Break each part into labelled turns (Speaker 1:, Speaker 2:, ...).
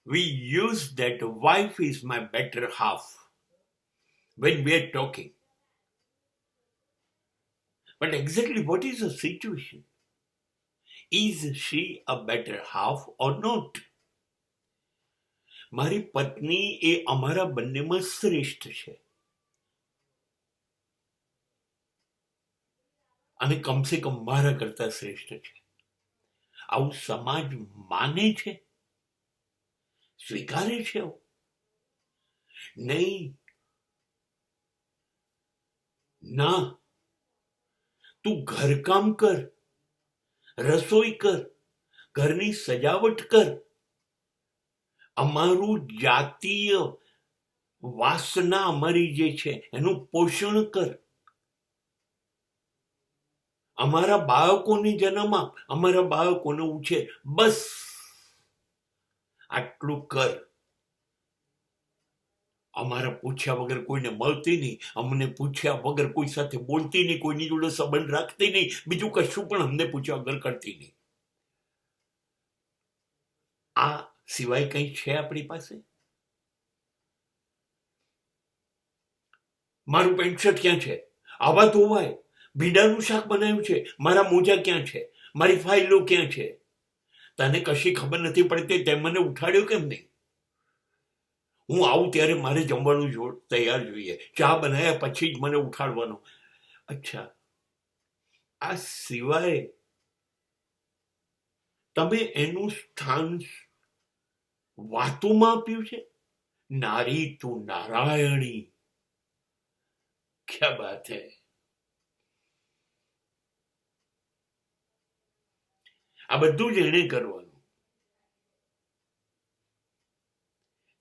Speaker 1: we use that wife is my better half when we are talking. But exactly what is the situation? Is she a better half or not? મારી પત્ની એ અમારા બંનેમાં શ્રેષ્ઠ છે અને કમસે કમ મારા કરતા શ્રેષ્ઠ છે. આવું સમાજ માને છે, સ્વીકારે છે? નહીં ના. તું ઘરકામ કર, રસોઈ કર, ઘરની સજાવટ કર, અમારું જાતીય વાસના અમારી જે છે એનું પોષણ કર, અમારા બાળકોને જન્મ આપ, અમારા બાળકોને ઉછેર, બસ આટલું કર. અમારા પૂછ્યા વગર કોઈને મળતી નહીં, અમને પૂછ્યા વગર કોઈ સાથે બોલતી નહીં, કોઈની જોડે સંબંધ રાખતી નહીં, બીજું કશું પણ અમને પૂછ્યા વગર કરતી નહીં. આ સિવાય કંઈ છે આપણી પાસે? મારું પેન્ટ શર્ટ ક્યાં છે? આવા ધોવાય. ભીંડાનું શાક બનાવ્યું છે, મારા મોજા ક્યાં છે? મારી ફાઇલો ક્યાં છે? તને કશી ખબર નથી પડતી, તે મને ઉઠાડ્યો કેમ નહીં? હું આવું ત્યારે મારે જમવાનું તૈયાર જોઈએ, ચા બનાવ્યા પછી જ મને ઉઠાડવાનો. અચ્છા, આ સિવાય તમે એનું સ્થાન વાતોમાં આપ્યું છે? નારી તું નારાયણી, ક્યા બાત હૈ. આ બધું જ એને કરવાનું.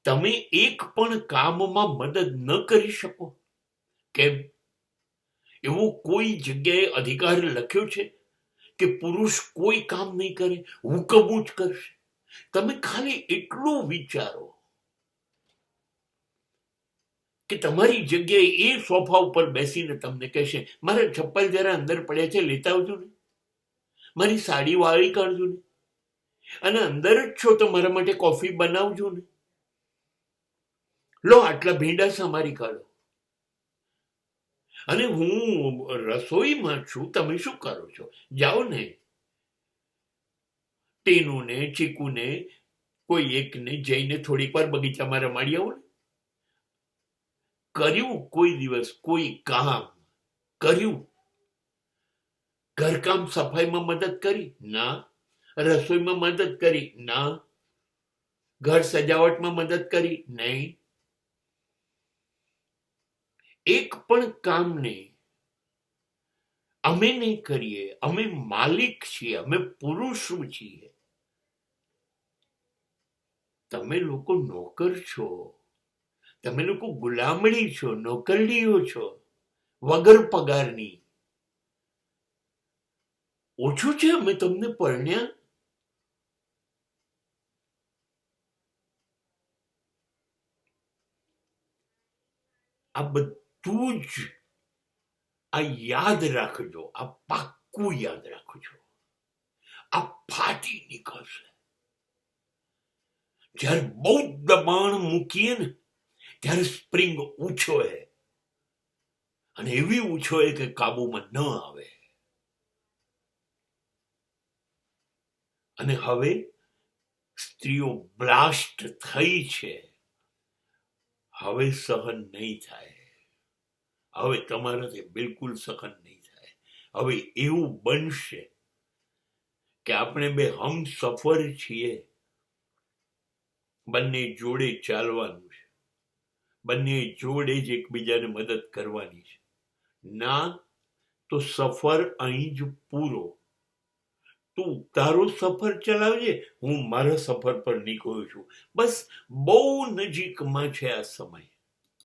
Speaker 1: તમે એક પણ કામમાં મદદ ન કરી શકો? કેમ? એવો કોઈ જગ્યાએ અધિકાર લખ્યો છે કે પુરુષ કોઈ કામ નહીં કરે, હુકમો જ કરશે? તમે ખાલી એટલું વિચારો કે તમારી જગ્યાએ એ સોફા ઉપર બેસીને તમને કહેશે, મારા ચપ્પલ જરા અંદર પડ્યા છે, લેતા આવજો ને, મારી સાડી વાળી કાઢજો ને, અને અંદર જ છો તો મારા માટે કોફી બનાવજો ને, લો આટલા ભીંડા સમારી કાઢો. અને હું રસોઈમાં છું, તમે શું કરો છો? જાઓ ને, ટીનુને, ચીકુને, કોઈ એકને જઈને થોડીક વાર બગીચામાં રમાડી આવો ને. કર્યું કોઈ દિવસ કોઈ કામ? કર્યું? ઘરકામ સફાઈમાં મદદ કરી? ના. રસોઈમાં મદદ કરી? ના. ઘર સજાવટમાં મદદ કરી? નહીં. એક પણ કામને અમે નહીં કરીએ. અમે માલિક છીએ, અમે પુરુષો છીએ. તમે લોકો નોકર છો, તમે લોકો ગુલામણી છો, નોકરડીઓ છો, વગર પગારની. ઓછું છે અમે તમને પરણ્યા? આ બધું જ આ યાદ રાખજો, આ પાક્કું યાદ રાખજો. આ ફાટી નીકળશે. જ્યારે બહુ દબાણ મૂકીએ ને ત્યારે સ્પ્રિંગ ઉછળે, અને એવી ઉછળે કે કાબુમાં ન આવે. અને હવે સ્ત્રીઓ બ્લાસ્ટ થઈ છે. હવે સહન નહીં થાય. હવે તમારાથી બિલકુલ સહન નહીં થાય. હવે એવું બનશે કે આપણે બે હમસફર છીએ. બંને જોડે ચાલવાનું છે, બંને જોડે જ એકબીજાને મદદ કરવાની છે. ના તો સફર અહીં જ પૂરો. તું તારો સફર ચલાવજે, હું મારા સફર પર નીકળું છું. બસ બહુ નજીકમાં છે આ સમય.